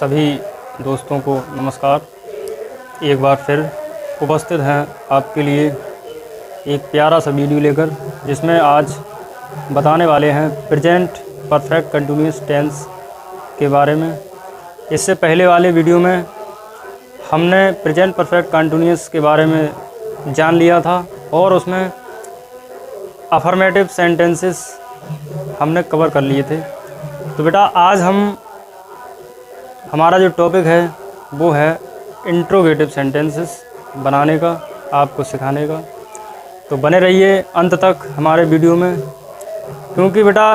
सभी दोस्तों को नमस्कार। एक बार फिर उपस्थित हैं आपके लिए एक प्यारा सा वीडियो लेकर, जिसमें आज बताने वाले हैं प्रेजेंट परफेक्ट कंटिन्यूअस टेंस के बारे में। इससे पहले वाले वीडियो में हमने प्रेजेंट परफेक्ट कंटिन्यूअस के बारे में जान लिया था और उसमें अफर्मेटिव सेंटेंसेस हमने कवर कर लिए थे। तो बेटा आज हमारा जो टॉपिक है वो है इंट्रोगेटिव सेंटेंसेस बनाने का, आपको सिखाने का। तो बने रहिए अंत तक हमारे वीडियो में, क्योंकि बेटा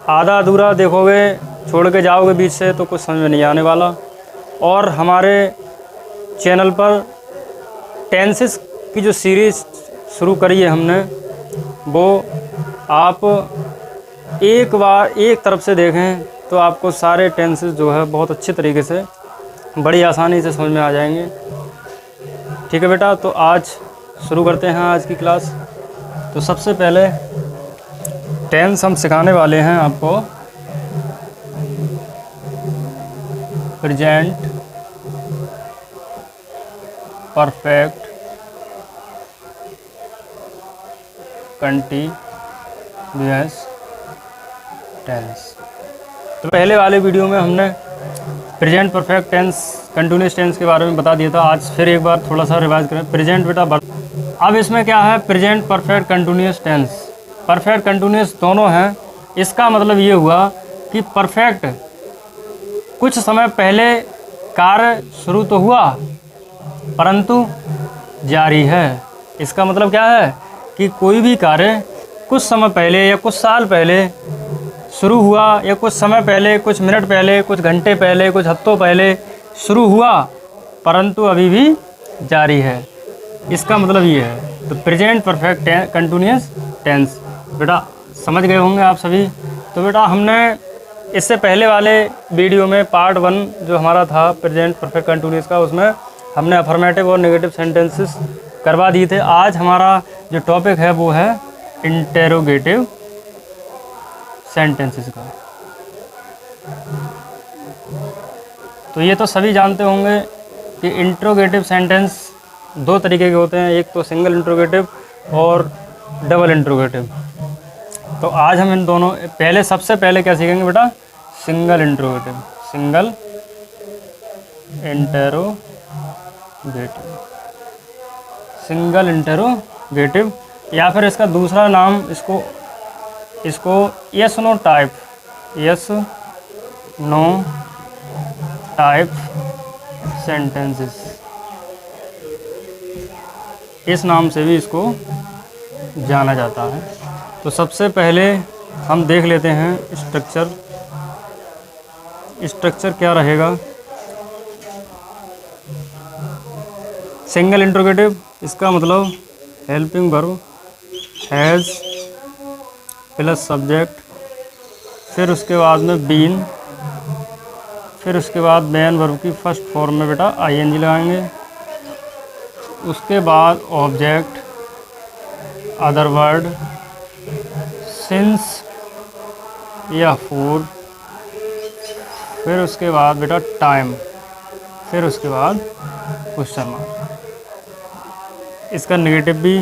आधा अधूरा देखोगे, छोड़ के जाओगे बीच से तो कुछ समझ में नहीं आने वाला। और हमारे चैनल पर टेंसेस की जो सीरीज़ शुरू करी है हमने, वो आप एक बार एक तरफ से देखें तो आपको सारे टेंसेस जो है बहुत अच्छे तरीके से बड़ी आसानी से समझ में आ जाएंगे। ठीक है बेटा, तो आज शुरू करते हैं आज की क्लास। तो सबसे पहले टेंस हम सिखाने वाले हैं आपको प्रेजेंट परफेक्ट कंटीन्यूअस टेंस। तो पहले वाले वीडियो में हमने present perfect tense continuous tense के बारे में बता दिया था। आज फिर एक बार थोड़ा सा रिवाइज करें। प्रेजेंट बेटा अब इसमें क्या है, present perfect continuous tense, perfect continuous दोनों हैं। इसका मतलब ये हुआ कि परफेक्ट कुछ समय पहले कार्य शुरू तो हुआ परंतु जारी है। इसका मतलब क्या है कि कोई भी कार्य कुछ समय पहले या कुछ साल पहले शुरू हुआ, या कुछ समय पहले, कुछ मिनट पहले, कुछ घंटे पहले, कुछ हफ्तों पहले शुरू हुआ परंतु अभी भी जारी है। इसका मतलब ये है। तो प्रेजेंट परफेक्ट कंटिन्यूअस टेंस बेटा समझ गए होंगे आप सभी। तो बेटा हमने इससे पहले वाले वीडियो में पार्ट 1 जो हमारा था प्रेजेंट परफेक्ट कंटिन्यूअस का, उसमें हमने अफर्मेटिव और नेगेटिव सेंटेंसेस करवा दिए थे। आज हमारा जो टॉपिक है वो है इंटेरोगेटिव सेंटेंसेस का। तो ये तो सभी जानते होंगे कि इंट्रोगेटिव सेंटेंस दो तरीके के होते हैं, एक तो सिंगल इंट्रोगेटिव और डबल इंट्रोगेटिव। तो आज हम इन दोनों सबसे पहले क्या सीखेंगे बेटा, single interrogative, single interrogative, single interrogative, या फिर इसका दूसरा नाम इसको yes no type, yes no type sentences, इस नाम से भी इसको जाना जाता है। तो सबसे पहले हम देख लेते हैं स्ट्रक्चर क्या रहेगा। सिंगल इंट्रोगेटिव, इसका मतलब helping verb has plus subject, फिर उसके बाद में बीन, फिर उसके बाद मेन वर्ब की फर्स्ट फॉर्म में बेटा आईएनजी लगाएंगे, उसके बाद ऑब्जेक्ट, अदर वर्ड, सिंस या फॉर, फिर उसके बाद बेटा टाइम, फिर उसके बाद क्वेश्चन मार्क। इसका नेगेटिव भी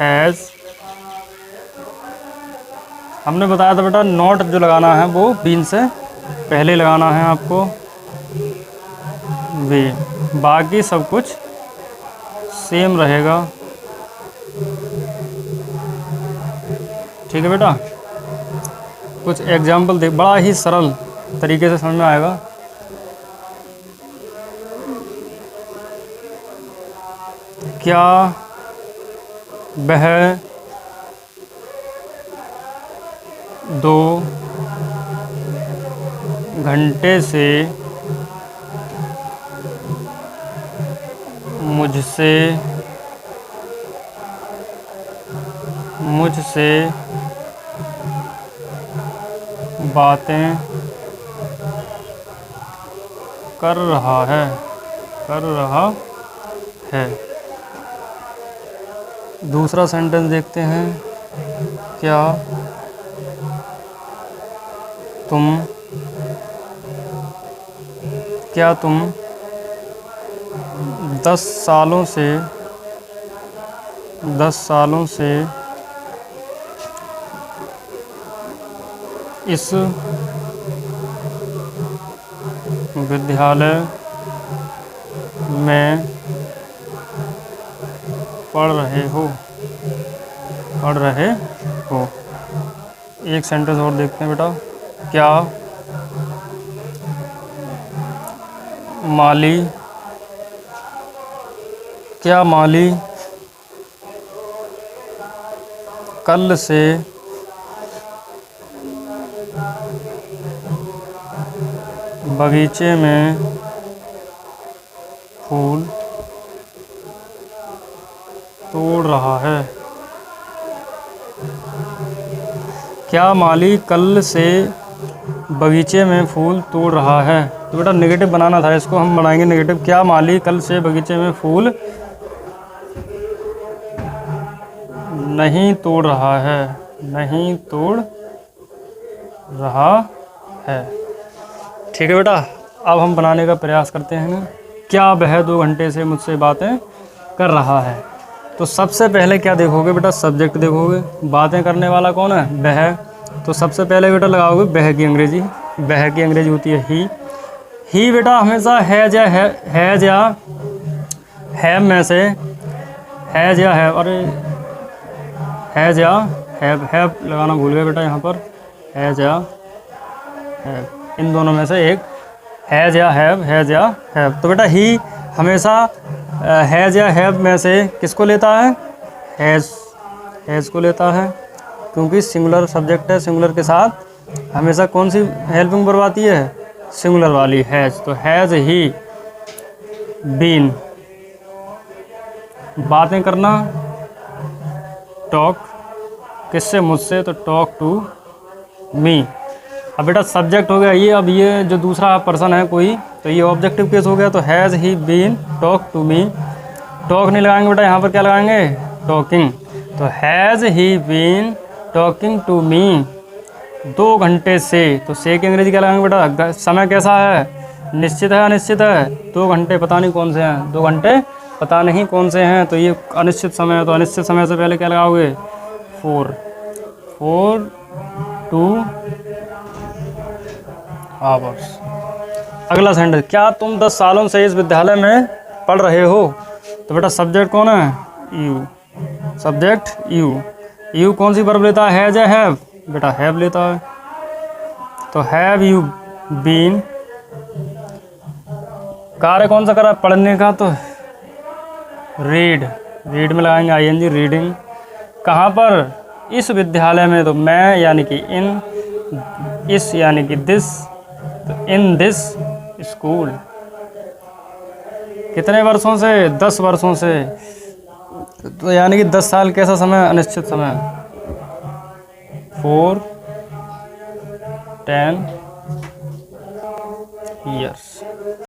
हैज़, हमने बताया था बेटा नॉट जो लगाना है वो बीन से पहले लगाना है आपको, वे, बाकी सब कुछ सेम रहेगा। ठीक है बेटा, कुछ एग्जाम्पल देख, बड़ा ही सरल तरीके से समझ में आएगा। क्या वह 2 घंटे से मुझसे बातें कर रहा है। दूसरा सेंटेंस देखते हैं। क्या तुम क्या तुम 10 सालों से इस विद्यालय में पढ़ रहे हो। एक सेंटेंस और देखते हैं बेटा। क्या माली कल से बगीचे में फूल तोड़ रहा है? क्या माली कल से बगीचे में फूल तोड़ रहा है? तो बेटा नेगेटिव बनाना था, इसको हम बनाएंगे नेगेटिव। क्या माली कल से बगीचे में फूल नहीं तोड़ रहा है? नहीं तोड़ रहा है। ठीक है बेटा, अब हम बनाने का प्रयास करते हैं। क्या वह 2 घंटे से मुझसे बातें कर रहा है? तो सबसे पहले क्या देखोगे बेटा? सब्जेक्ट देखोगे। बातें करने वाला कौन है? वह। तो सबसे पहले बेटा लगाओगे वह की अंग्रेजी। वह की अंग्रेजी होती है ही बेटा हमेशा हैज या हैव में से हैज या हैव, अरे हैज या हैव लगाना भूल गए बेटा यहाँ पर। हैज या हैव, इन दोनों में से एक हैज या हैव। तो बेटा ही हमेशा हैज या हैव में से किसको लेता है? हैज को लेता है, क्योंकि सिंगुलर सब्जेक्ट है। सिंगुलर के साथ हमेशा कौन सी हेल्पिंग वर्ब आती है? सिंगुलर वाली, हैज। तो हैज ही बीन। बातें करना, टॉक। किससे? मुझसे। तो टॉक टू मी। अब बेटा सब्जेक्ट हो गया ये। अब ये जो दूसरा पर्सन है कोई, तो ये ऑब्जेक्टिव केस हो गया। तो has he been talk to me. Talk नहीं लगाएंगे बेटा, यहाँ पर क्या लगाएंगे? टॉकिंग। तो has he been talking to me 2 घंटे से। तो से की अंग्रेजी क्या लगाएंगे बेटा? समय कैसा है? निश्चित है अनिश्चित है? 2 घंटे पता नहीं कौन से हैं, 2 घंटे पता नहीं कौन से हैं, तो ये अनिश्चित समय है। तो अनिश्चित समय से पहले क्या लगाओगे? 4 2 आवर्स। अगला सेंटेंस, क्या तुम 10 सालों से इस विद्यालय में पढ़ रहे हो? तो बेटा सब्जेक्ट कौन है? यू। सब्जेक्ट यू कौन सी वर्ब लेता है? हैज या हैव? बेटा हैव लेता है। तो हैव यू बीन। कार्य कौन सा करा? पढ़ने का। तो रीड में लगाएंगे आईएनजी, रीडिंग। कहाँ पर? इस विद्यालय में। तो मैं यानी कि इन, इस यानी कि दिस, तो इन दिस स्कूल। कितने वर्षों से? 10 वर्षों से। तो यानी कि 10 साल कैसा समय? अनिश्चित समय। 4 10 years।